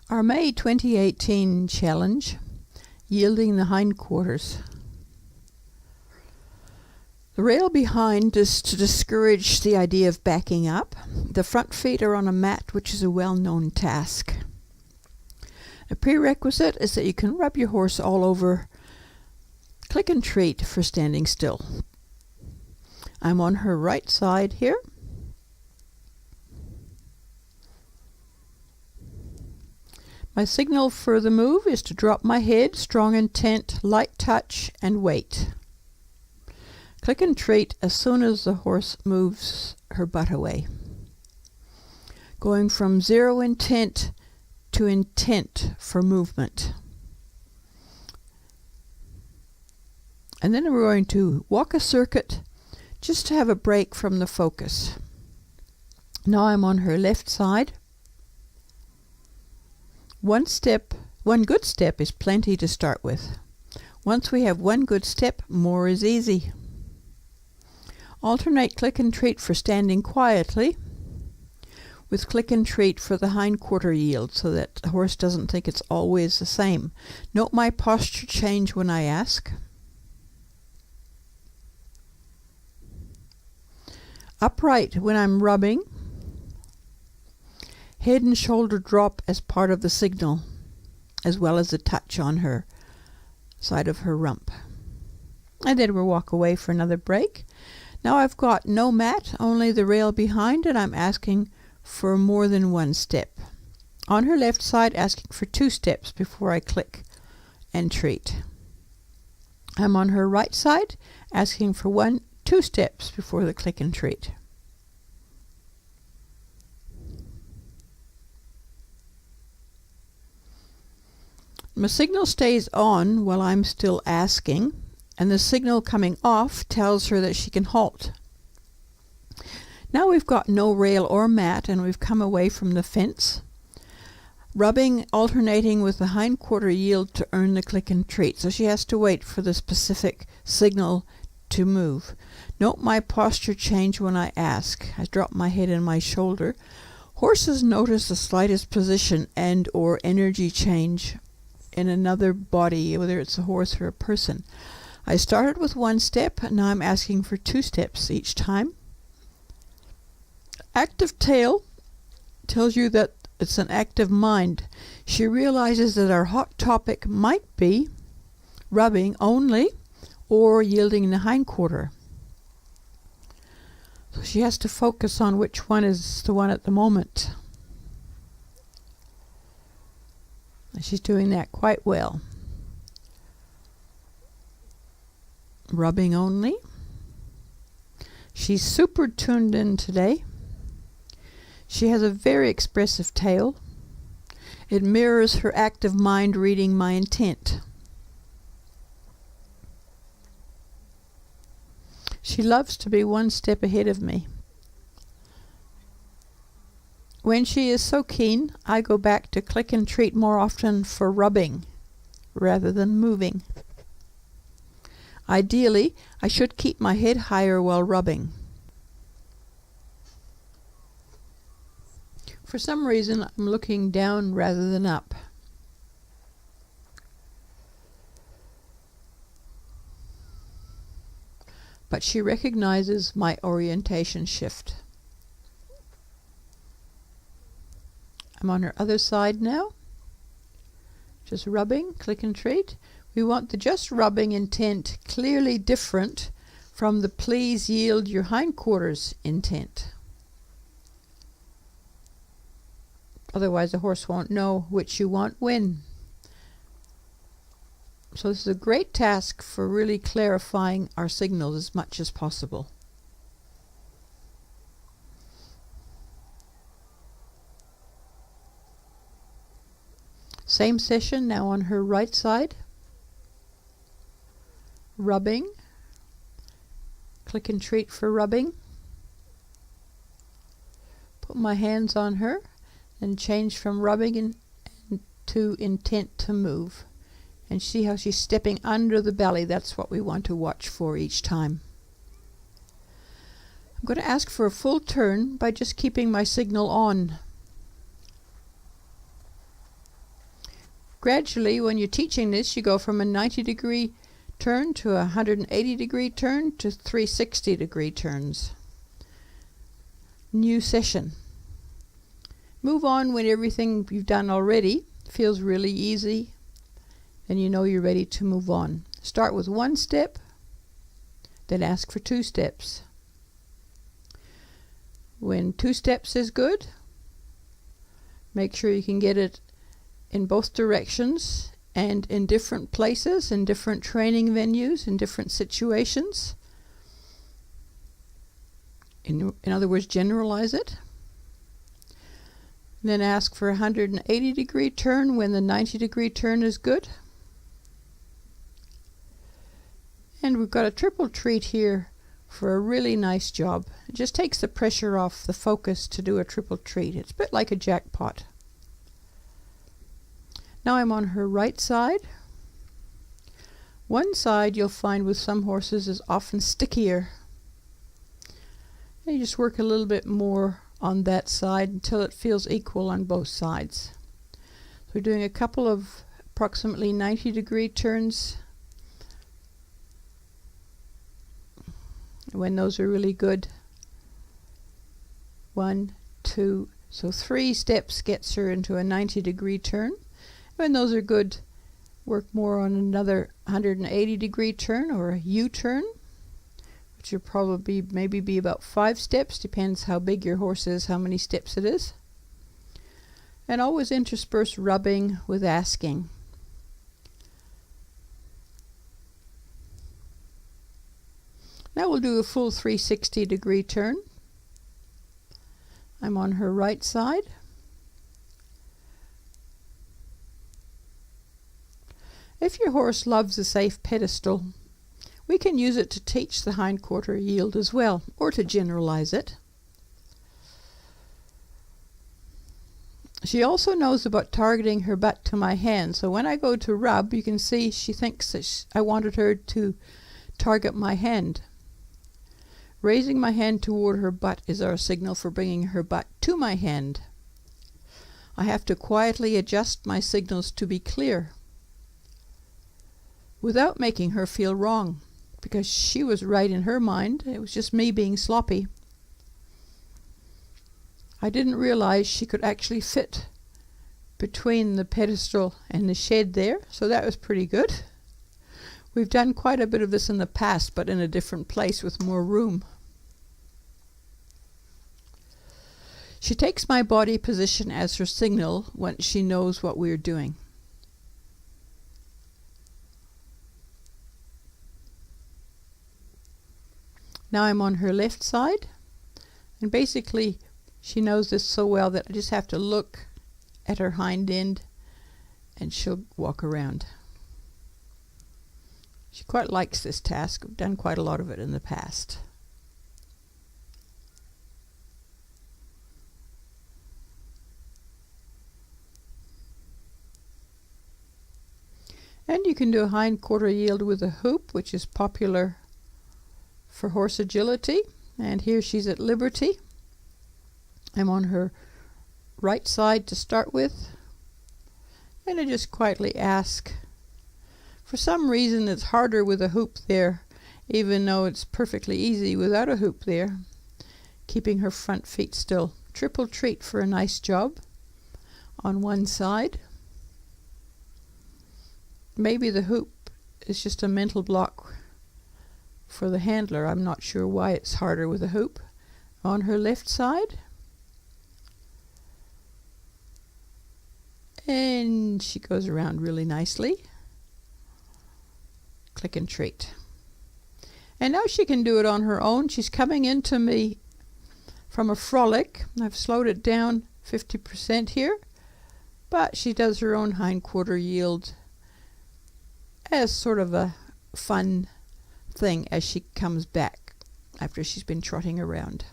Our May 2018 challenge, yielding the hindquarters. The rail behind is to discourage the idea of backing up. The front feet are on a mat, which is a well-known task. A prerequisite is that you can rub your horse all over. Click and treat for standing still. I'm on her right side here. My signal for the move is to drop my head, strong intent, light touch, and wait. Click and treat as soon as the horse moves her butt away. Going from zero intent to intent for movement. And then we're going to walk a circuit just to have a break from the focus. Now I'm on her left side. One good step is plenty to start with. Once we have one good step, more is easy. Alternate click and treat for standing quietly with click and treat for the hindquarter yield so that the horse doesn't think it's always the same. Note my posture change when I ask. Upright when I'm rubbing. Head and shoulder drop as part of the signal, as well as a touch on her side of her rump. And then we'll walk away for another break. Now I've got no mat, only the rail behind, and I'm asking for more than one step. On her left side, asking for 2 steps before I click and treat. I'm on her right side, asking for 2 steps before the click and treat. My signal stays on while I'm still asking, and the signal coming off tells her that she can halt. Now we've got no rail or mat, and we've come away from the fence. Rubbing, alternating with the hindquarter yield to earn the click and treat, so she has to wait for the specific signal to move. Note my posture change when I ask. I drop my head and my shoulder. Horses notice the slightest position and or energy change in another body, whether it's a horse or a person. I started with 1 step, and now I'm asking for 2 steps each time. Active tail tells you that it's an active mind. She realizes that our hot topic might be rubbing only or yielding the hindquarter. So she has to focus on which one is the one at the moment. And she's doing that quite well. Rubbing only. She's super tuned in today. She has a very expressive tail. It mirrors her active mind reading my intent. She loves to be 1 step ahead of me. When she is so keen, I go back to click and treat more often for rubbing rather than moving. Ideally, I should keep my head higher while rubbing. For some reason, I'm looking down rather than up. But she recognizes my orientation shift. I'm on her other side now. Just rubbing, click and treat. We want the just rubbing intent clearly different from the please yield your hindquarters intent. Otherwise the horse won't know which you want when. So this is a great task for really clarifying our signals as much as possible. Same session now on her right side. Rubbing. Click and treat for rubbing. Put my hands on her and change from rubbing to intent to move. And see how she's stepping under the belly. That's what we want to watch for each time. I'm going to ask for a full turn by just keeping my signal on. Gradually, when you're teaching this, you go from a 90-degree turn to a 180-degree turn to 360-degree turns. New session. Move on when everything you've done already feels really easy and you know you're ready to move on. Start with one step, then ask for 2 steps. When 2 steps is good, make sure you can get it in both directions and in different places, in different training venues, in different situations. In other words, generalize it. Then ask for a 180-degree turn when the 90-degree turn is good. And we've got a triple treat here for a really nice job. It just takes the pressure off the focus to do a triple treat. It's a bit like a jackpot. Now I'm on her right side. One side you'll find with some horses is often stickier. And you just work a little bit more on that side until it feels equal on both sides. So we're doing a couple of approximately 90-degree turns. When those are really good. 1, 2, so 3 steps gets her into a 90-degree turn. When those are good, work more on another 180-degree turn or a U-turn, which will probably maybe be about 5 steps, depends how big your horse is, how many steps it is. And always intersperse rubbing with asking. Now we'll do a full 360-degree turn. I'm on her right side. If your horse loves a safe pedestal, we can use it to teach the hindquarter yield as well, or to generalize it. She also knows about targeting her butt to my hand, so when I go to rub, you can see she thinks that I wanted her to target my hand. Raising my hand toward her butt is our signal for bringing her butt to my hand. I have to quietly adjust my signals to be clear, without making her feel wrong, because she was right in her mind. It was just me being sloppy. I didn't realize she could actually fit between the pedestal and the shed there, so that was pretty good. We've done quite a bit of this in the past, but in a different place with more room. She takes my body position as her signal once she knows what we're doing. Now I'm on her left side, and basically she knows this so well that I just have to look at her hind end and she'll walk around. She quite likes this task. We've done quite a lot of it in the past. And you can do a hindquarter yield with a hoop, which is popular for horse agility. And here she's at liberty. I'm on her right side to start with, and I just quietly ask. For some reason it's harder with a hoop there, even though it's perfectly easy without a hoop there. Keeping her front feet still. Triple treat for a nice job on one side. Maybe the hoop is just a mental block for the handler. I'm not sure why it's harder with a hoop. On her left side. And she goes around really nicely. Click and treat. And now she can do it on her own. She's coming into me from a frolic. I've slowed it down 50% here, but she does her own hindquarter yield as sort of a fun thing as she comes back after she's been trotting around.